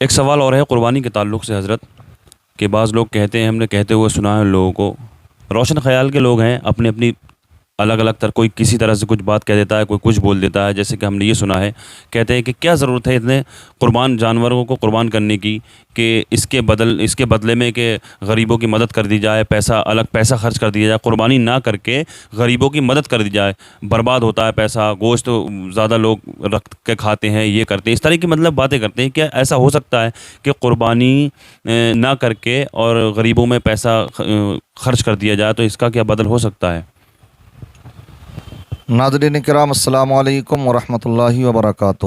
ایک سوال اور ہے قربانی کے تعلق سے حضرت، کہ بعض لوگ کہتے ہیں، ہم نے کہتے ہوئے سنا ہے لوگوں کو، روشن خیال کے لوگ ہیں، اپنی اپنی الگ الگ کوئی کسی طرح سے کچھ بات کہہ دیتا ہے، کوئی کچھ بول دیتا ہے، جیسے کہ ہم نے یہ سنا ہے، کہتے ہیں کہ کیا ضرورت ہے اتنے قربان جانوروں کو قربان کرنے کی، کہ اس کے بدلے میں کہ غریبوں کی مدد کر دی جائے، پیسہ خرچ کر دیا جائے، قربانی نہ کر کے غریبوں کی مدد کر دی جائے، برباد ہوتا ہے پیسہ، گوشت زیادہ لوگ رکھ کے کھاتے ہیں، یہ کرتے ہیں، اس طرح کی مطلب باتیں کرتے ہیں۔ کیا ایسا ہو سکتا ہے کہ قربانی نہ کر کے اور غریبوں میں پیسہ خرچ کر دیا جائے، تو اس کا کیا بدل ہو سکتا ہے؟ ناظرین کرام، السلام علیکم ورحمۃ اللہ وبرکاتہ۔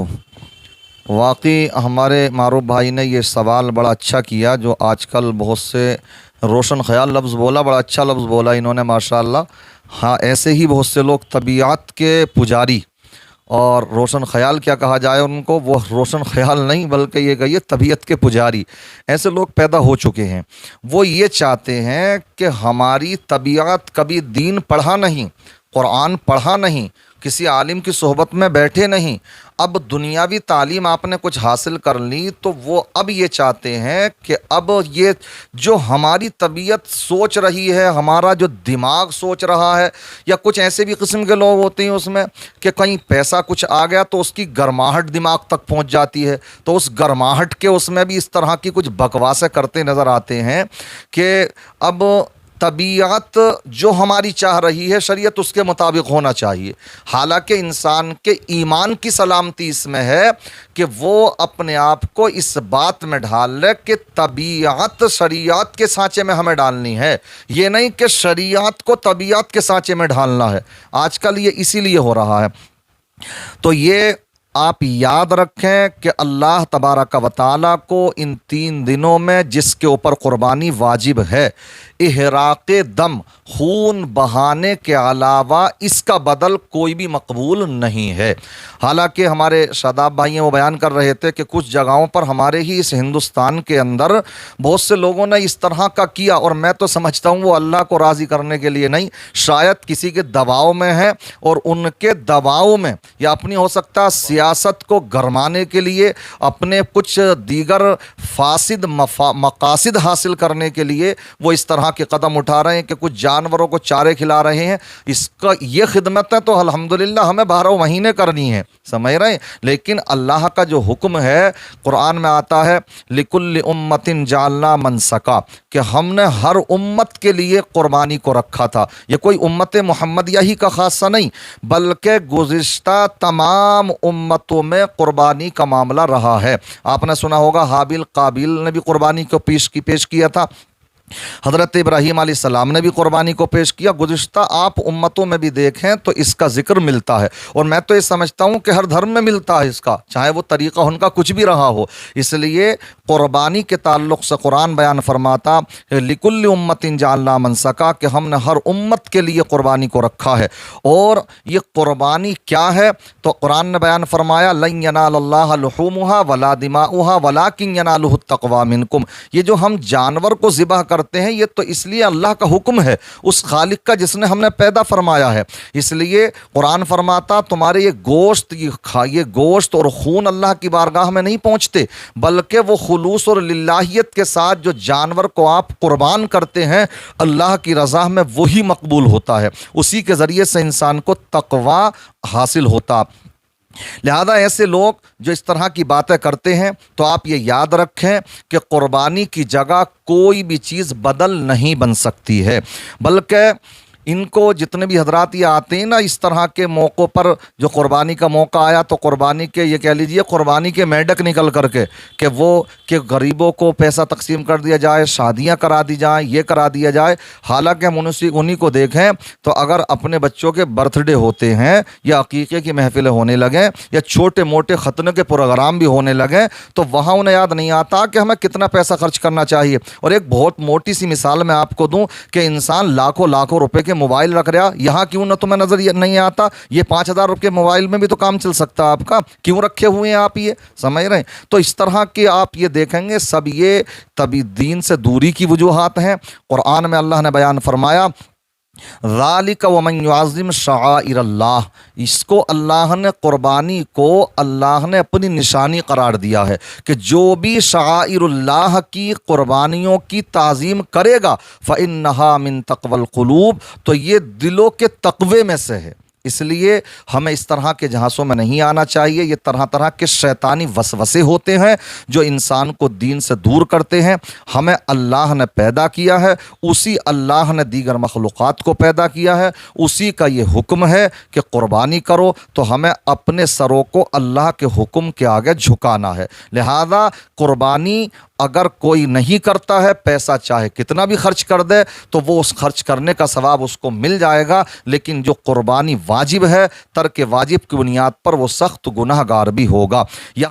واقعی ہمارے معروف بھائی نے یہ سوال بڑا اچھا کیا، جو آج کل بہت سے روشن خیال لفظ بولا، بڑا اچھا لفظ بولا انہوں نے، ماشاءاللہ۔ ہاں، ایسے ہی بہت سے لوگ طبیعت کے پجاری، اور روشن خیال کیا کہا جائے ان کو، وہ روشن خیال نہیں بلکہ یہ کہیے طبیعت کے پجاری، ایسے لوگ پیدا ہو چکے ہیں۔ وہ یہ چاہتے ہیں کہ ہماری طبیعت کبھی دین پڑھا نہیں، قرآن پڑھا نہیں، کسی عالم کی صحبت میں بیٹھے نہیں، اب دنیاوی تعلیم آپ نے کچھ حاصل کر لی، تو وہ اب یہ چاہتے ہیں کہ اب یہ جو ہماری طبیعت سوچ رہی ہے، ہمارا جو دماغ سوچ رہا ہے، یا کچھ ایسے بھی قسم کے لوگ ہوتے ہیں اس میں کہ کہیں پیسہ کچھ آ گیا تو اس کی گرماہٹ دماغ تک پہنچ جاتی ہے، تو اس گرماہٹ کے اس میں بھی اس طرح کی کچھ بکواسیں کرتے نظر آتے ہیں کہ اب طبیعت جو ہماری چاہ رہی ہے، شریعت اس کے مطابق ہونا چاہیے۔ حالانکہ انسان کے ایمان کی سلامتی اس میں ہے کہ وہ اپنے آپ کو اس بات میں ڈھال لے کہ طبیعت شریعت کے سانچے میں ہمیں ڈالنی ہے، یہ نہیں کہ شریعت کو طبیعت کے سانچے میں ڈھالنا ہے۔ آج کل یہ اسی لیے ہو رہا ہے۔ تو یہ آپ یاد رکھیں کہ اللہ تبارک و تعالیٰ کو ان 3 دنوں میں جس کے اوپر قربانی واجب ہے، احراق دم، خون بہانے کے علاوہ اس کا بدل کوئی بھی مقبول نہیں ہے۔ حالانکہ ہمارے شاداب بھائی ہیں، وہ بیان کر رہے تھے کہ کچھ جگہوں پر ہمارے ہی اس ہندوستان کے اندر بہت سے لوگوں نے اس طرح کا کیا، اور میں تو سمجھتا ہوں وہ اللہ کو راضی کرنے کے لیے نہیں، شاید کسی کے دباؤ میں ہے، اور ان کے دباؤ میں یا اپنی ہو سکتا ہے سیاست کو گرمانے کے لیے، اپنے کچھ دیگر فاسد مقاصد حاصل کرنے کے لیے وہ اس طرح کے قدم اٹھا رہے ہیں کہ کچھ جانوروں کو چارے کھلا رہے ہیں۔ اس کا یہ خدمتیں تو الحمدللہ ہمیں 12 مہینے کرنی ہے، سمجھ رہے ہیں، لیکن اللہ کا جو حکم ہے قرآن میں آتا ہے لِكُلِّ أُمَّةٍ جَعَلْنَا مَنْسَكًا، کہ ہم نے ہر امت کے لیے قربانی کو رکھا تھا۔ یہ کوئی امت محمدیہ ہی کا خاصہ نہیں، بلکہ گزشتہ تمام امتوں میں قربانی کا معاملہ رہا ہے۔ آپ نے سنا ہوگا حابیل قابیل نے بھی قربانی کو پیش کیا تھا، حضرت ابراہیم علیہ السلام نے بھی قربانی کو پیش کیا۔ گزشتہ آپ امتوں میں بھی دیکھیں تو اس کا ذکر ملتا ہے، اور میں تو یہ سمجھتا ہوں کہ ہر دھرم میں ملتا ہے اس کا، چاہے وہ طریقہ ان کا کچھ بھی رہا ہو۔ اس لیے قربانی کے تعلق سے قرآن بیان فرماتا لِكُلِّ أُمَّةٍ جَعَلْنَا مَنْسَكًا، کہ ہم نے ہر امت کے لیے قربانی کو رکھا ہے۔ اور یہ قربانی کیا ہے تو قرآن نے بیان فرمایا لَن يَنَالَ اللَّهَ لُحُومُهَا وَلَا دِمَاؤُهَا وَلَكِنْ يَنَالُهُ التَّقْوَى مِنْكُمْ۔ یہ جو ہم جانور کو ذبح کرتے ہیں، یہ تو اس لیے اللہ کا حکم ہے، اس خالق کا جس نے ہم نے پیدا فرمایا ہے۔ اس لیے قرآن فرماتا تمہارے یہ گوشت اور خون اللہ کی بارگاہ میں نہیں پہنچتے، بلکہ وہ خلوص اور للہیت کے ساتھ جو جانور کو آپ قربان کرتے ہیں، اللہ کی رضا میں وہی مقبول ہوتا ہے، اسی کے ذریعے سے انسان کو تقوی حاصل ہوتا۔ لہذا ایسے لوگ جو اس طرح کی باتیں کرتے ہیں، تو آپ یہ یاد رکھیں کہ قربانی کی جگہ کوئی بھی چیز بدل نہیں بن سکتی ہے، بلکہ ان کو جتنے بھی حضرات یہ آتے ہیں نا اس طرح کے موقعوں پر، جو قربانی کا موقع آیا تو قربانی کے یہ کہہ لیجئے قربانی کے میڈک نکل کر کے کہ غریبوں کو پیسہ تقسیم کر دیا جائے، شادیاں کرا دی جائیں، یہ کرا دیا جائے۔ حالانکہ ہم انہیں کو دیکھیں تو اگر اپنے بچوں کے برتھ ڈے ہوتے ہیں یا عقیقے کی محفلیں ہونے لگیں یا چھوٹے موٹے ختنے کے پروگرام بھی ہونے لگیں، تو وہاں انہیں یاد نہیں آتا کہ ہمیں کتنا پیسہ خرچ کرنا چاہیے۔ اور ایک بہت موٹی سی مثال میں آپ کو دوں کہ انسان لاکھوں روپے کے موبائل رکھ رہا، یہاں کیوں نہ تمہیں نظر نہیں آتا یہ 5000 روپے موبائل میں بھی تو کام چل سکتا ہے آپ کا، کیوں رکھے ہوئے ہیں آپ، یہ سمجھ رہے ہیں؟ تو اس طرح کے آپ یہ دیکھیں گے سب یہ دین سے دوری کی وجوہات ہیں۔ قرآن میں اللہ نے بیان فرمایا ذالک ومن یعظم شعائر اللہ، اس کو اللہ نے قربانی کو اللہ نے اپنی نشانی قرار دیا ہے کہ جو بھی شعائر اللہ کی قربانیوں کی تعظیم کرے گا فإنہا من تقوی القلوب، تو یہ دلوں کے تقوی میں سے ہے۔ اس لیے ہمیں اس طرح کے جہازوں میں نہیں آنا چاہیے۔ یہ طرح طرح کے شیطانی وسوسے ہوتے ہیں جو انسان کو دین سے دور کرتے ہیں۔ ہمیں اللہ نے پیدا کیا ہے، اسی اللہ نے دیگر مخلوقات کو پیدا کیا ہے، اسی کا یہ حکم ہے کہ قربانی کرو، تو ہمیں اپنے سروں کو اللہ کے حکم کے آگے جھکانا ہے۔ لہذا قربانی اگر کوئی نہیں کرتا ہے، پیسہ چاہے کتنا بھی خرچ کر دے تو وہ اس خرچ کرنے کا ثواب اس کو مل جائے گا، لیکن جو قربانی واجب ہے، ترک واجب کی بنیاد پر وہ سخت گناہ گار بھی ہوگا۔ یا